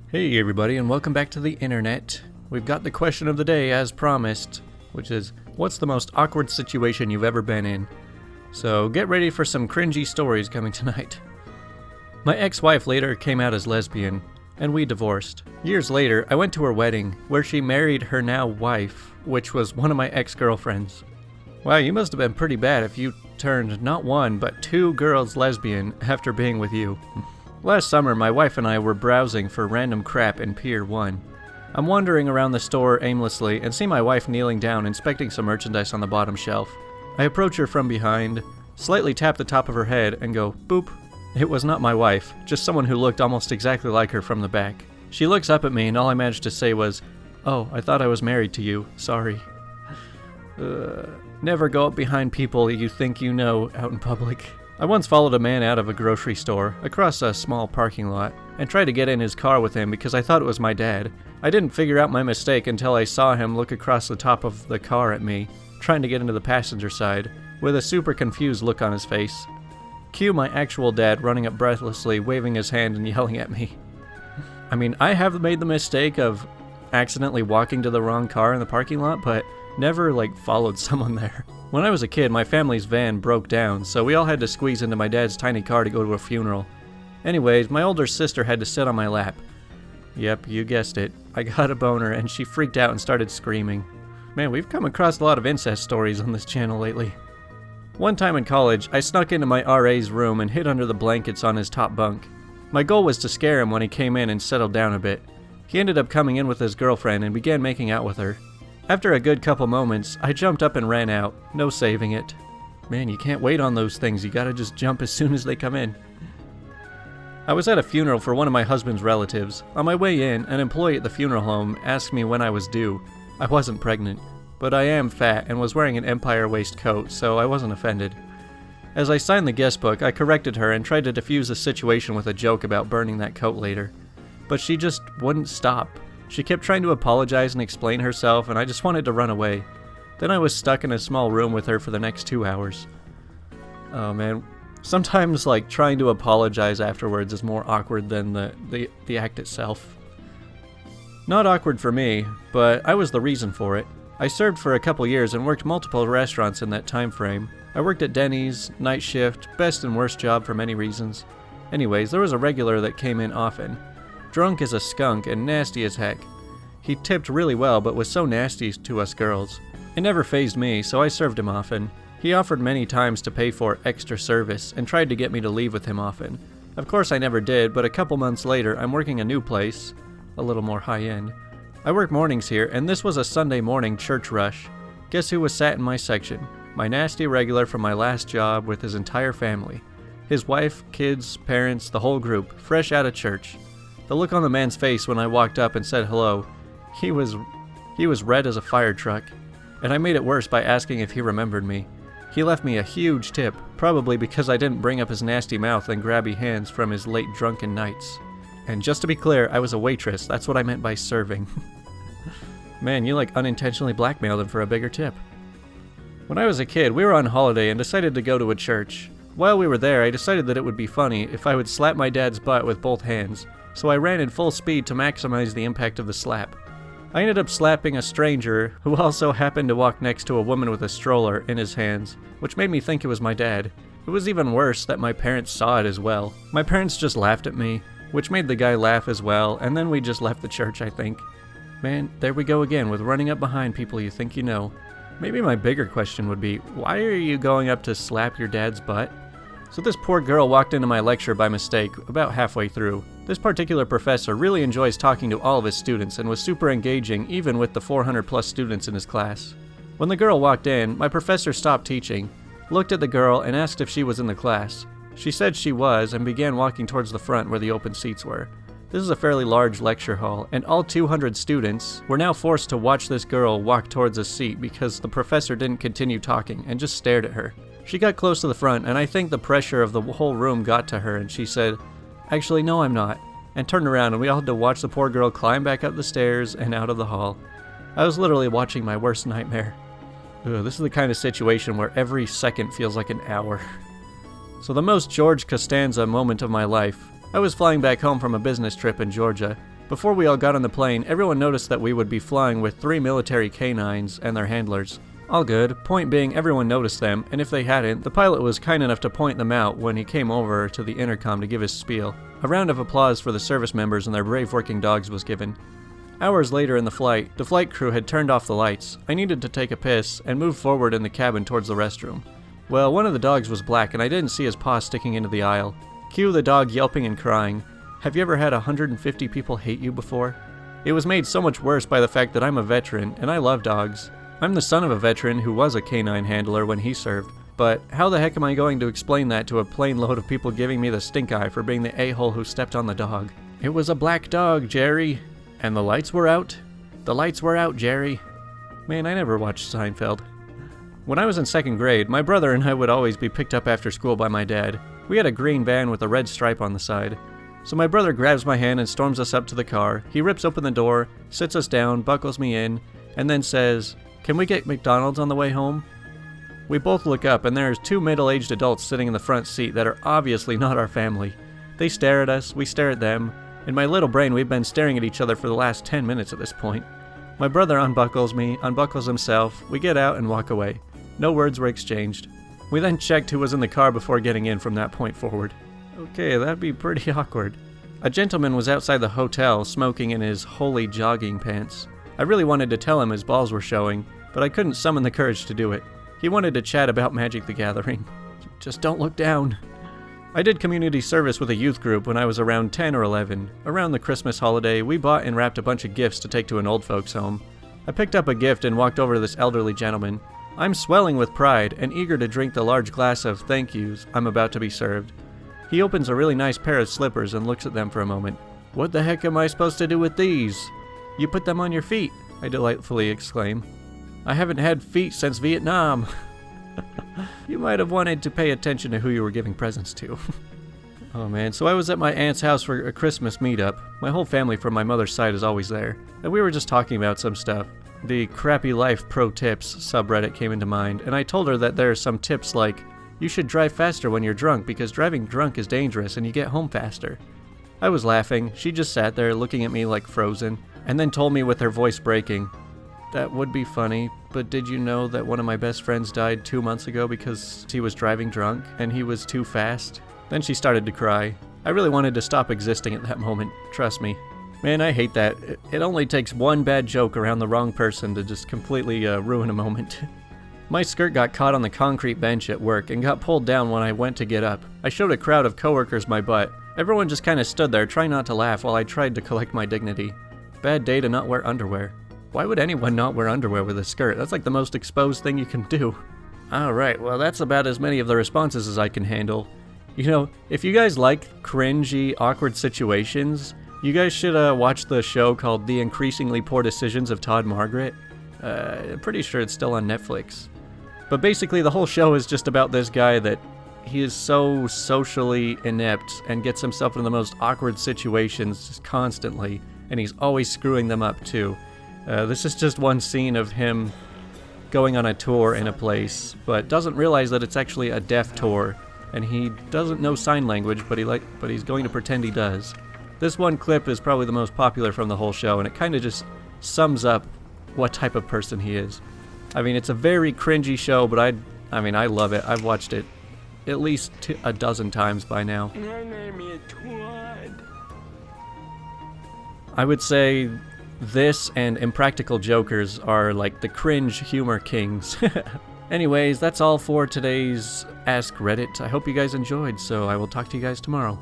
Hey everybody, and welcome back to the internet. We've got the question of the day as promised, which is, what's the most awkward situation you've ever been in? So get ready for some cringy stories coming tonight. My ex-wife later came out as lesbian, and we divorced. Years later, I went to her wedding, where she married her now wife, which was one of my ex-girlfriends. Wow, you must have been pretty bad if you turned not one, but two girls lesbian after being with you. Last summer, my wife and I were browsing for random crap in Pier 1. I'm wandering around the store aimlessly and see my wife kneeling down inspecting some merchandise on the bottom shelf. I approach her from behind, slightly tap the top of her head, and go, boop. It was not my wife, just someone who looked almost exactly like her from the back. She looks up at me and all I managed to say was, "Oh, I thought I was married to you, sorry." Never go up behind people you think you know out in public. I once followed a man out of a grocery store, across a small parking lot, and tried to get in his car with him because I thought it was my dad. I didn't figure out my mistake until I saw him look across the top of the car at me, trying to get into the passenger side, with a super confused look on his face. Cue my actual dad running up breathlessly, waving his hand and yelling at me. I mean, I have made the mistake of accidentally walking to the wrong car in the parking lot, but never, followed someone there. When I was a kid, my family's van broke down, so we all had to squeeze into my dad's tiny car to go to a funeral. Anyways, my older sister had to sit on my lap. Yep, you guessed it. I got a boner, and she freaked out and started screaming. Man, we've come across a lot of incest stories on this channel lately. One time in college, I snuck into my RA's room and hid under the blankets on his top bunk. My goal was to scare him when he came in and settled down a bit. He ended up coming in with his girlfriend and began making out with her. After a good couple moments, I jumped up and ran out. No saving it. Man, you can't wait on those things. You gotta just jump as soon as they come in. I was at a funeral for one of my husband's relatives. On my way in, an employee at the funeral home asked me when I was due. I wasn't pregnant, but I am fat and was wearing an Empire waistcoat, so I wasn't offended. As I signed the guest book, I corrected her and tried to defuse the situation with a joke about burning that coat later. But she just wouldn't stop. She kept trying to apologize and explain herself, and I just wanted to run away. Then I was stuck in a small room with her for the next 2 hours. Oh man, sometimes trying to apologize afterwards is more awkward than the act itself. Not awkward for me, but I was the reason for it. I served for a couple years and worked multiple restaurants in that time frame. I worked at Denny's, night shift, best and worst job for many reasons. Anyways, there was a regular that came in often. Drunk as a skunk and nasty as heck. He tipped really well but was so nasty to us girls. It never fazed me, so I served him often. He offered many times to pay for extra service and tried to get me to leave with him often. Of course I never did, but a couple months later I'm working a new place, a little more high-end. I work mornings here, and this was a Sunday morning church rush. Guess who was sat in my section? My nasty regular from my last job with his entire family. His wife, kids, parents, the whole group, fresh out of church. The look on the man's face when I walked up and said hello, he was red as a fire truck, and I made it worse by asking if he remembered me. He left me a huge tip, probably because I didn't bring up his nasty mouth and grabby hands from his late drunken nights. And just to be clear, I was a waitress, that's what I meant by serving. Man, you unintentionally blackmailed him for a bigger tip. When I was a kid, we were on holiday and decided to go to a church. While we were there, I decided that it would be funny if I would slap my dad's butt with both hands. So I ran in full speed to maximize the impact of the slap. I ended up slapping a stranger who also happened to walk next to a woman with a stroller in his hands, which made me think it was my dad. It was even worse that my parents saw it as well. My parents just laughed at me, which made the guy laugh as well, and then we just left the church, I think. Man, there we go again with running up behind people you think you know. Maybe my bigger question would be, why are you going up to slap your dad's butt? So this poor girl walked into my lecture by mistake about halfway through. This particular professor really enjoys talking to all of his students and was super engaging even with the 400 plus students in his class. When the girl walked in, my professor stopped teaching, looked at the girl and asked if she was in the class. She said she was and began walking towards the front where the open seats were. This is a fairly large lecture hall, and all 200 students were now forced to watch this girl walk towards a seat because the professor didn't continue talking and just stared at her. She got close to the front, and I think the pressure of the whole room got to her, and she said, "Actually, no, I'm not," and turned around, and we all had to watch the poor girl climb back up the stairs and out of the hall. I was literally watching my worst nightmare. This is the kind of situation where every second feels like an hour. So the most George Costanza moment of my life. I was flying back home from a business trip in Georgia. Before we all got on the plane, everyone noticed that we would be flying with 3 military canines and their handlers. All good, point being everyone noticed them, and if they hadn't, the pilot was kind enough to point them out when he came over to the intercom to give his spiel. A round of applause for the service members and their brave working dogs was given. Hours later in the flight crew had turned off the lights. I needed to take a piss and moved forward in the cabin towards the restroom. Well, one of the dogs was black and I didn't see his paw sticking into the aisle. Cue the dog yelping and crying. Have you ever had 150 people hate you before? It was made so much worse by the fact that I'm a veteran and I love dogs. I'm the son of a veteran who was a canine handler when he served, but how the heck am I going to explain that to a plane load of people giving me the stink eye for being the a-hole who stepped on the dog? It was a black dog, Jerry. And the lights were out? The lights were out, Jerry. Man, I never watched Seinfeld. When I was in 2nd grade, my brother and I would always be picked up after school by my dad. We had a green van with a red stripe on the side. So my brother grabs my hand and storms us up to the car. He rips open the door, sits us down, buckles me in, and then says, "Can we get McDonald's on the way home?" We both look up and there's 2 middle-aged adults sitting in the front seat that are obviously not our family. They stare at us, we stare at them. In my little brain, we've been staring at each other for the last 10 minutes at this point. My brother unbuckles me, unbuckles himself, we get out and walk away. No words were exchanged. We then checked who was in the car before getting in from that point forward. Okay, that'd be pretty awkward. A gentleman was outside the hotel smoking in his holy jogging pants. I really wanted to tell him his balls were showing, but I couldn't summon the courage to do it. He wanted to chat about Magic the Gathering. Just don't look down. I did community service with a youth group when I was around 10 or 11. Around the Christmas holiday, we bought and wrapped a bunch of gifts to take to an old folks' home. I picked up a gift and walked over to this elderly gentleman. I'm swelling with pride and eager to drink the large glass of thank yous I'm about to be served. He opens a really nice pair of slippers and looks at them for a moment. "What the heck am I supposed to do with these?" "You put them on your feet," I delightfully exclaim. "I haven't had feet since Vietnam." You might have wanted to pay attention to who you were giving presents to. Oh man, so I was at my aunt's house for a Christmas meetup. My whole family from my mother's side is always there. And we were just talking about some stuff. The Crappy Life Pro Tips subreddit came into mind, and I told her that there are some tips like, you should drive faster when you're drunk because driving drunk is dangerous and you get home faster. I was laughing, she just sat there looking at me like frozen, and then told me with her voice breaking, "That would be funny, but did you know that one of my best friends died 2 months ago because he was driving drunk and he was too fast?" Then she started to cry. I really wanted to stop existing at that moment, trust me. Man, I hate that. It only takes one bad joke around the wrong person to just completely ruin a moment. My skirt got caught on the concrete bench at work and got pulled down when I went to get up. I showed a crowd of coworkers my butt. Everyone just kind of stood there trying not to laugh while I tried to collect my dignity. Bad day to not wear underwear. Why would anyone not wear underwear with a skirt? That's like the most exposed thing you can do. Alright, well that's about as many of the responses as I can handle. You know, if you guys like cringy, awkward situations, you guys should watch the show called The Increasingly Poor Decisions of Todd Margaret. I'm pretty sure it's still on Netflix. But basically the whole show is just about this guy that he is so socially inept and gets himself into the most awkward situations just constantly, and he's always screwing them up too. This is just one scene of him going on a tour in a place, but doesn't realize that it's actually a deaf tour, and he doesn't know sign language, but he's going to pretend he does. This one clip is probably the most popular from the whole show, and it kind of just sums up what type of person he is. I mean, it's a very cringy show, but I love it. I've watched it at least a dozen times by now. My name is Todd. I would say this and Impractical Jokers are like the cringe humor kings. Anyways, that's all for today's Ask Reddit. I hope you guys enjoyed, so I will talk to you guys tomorrow.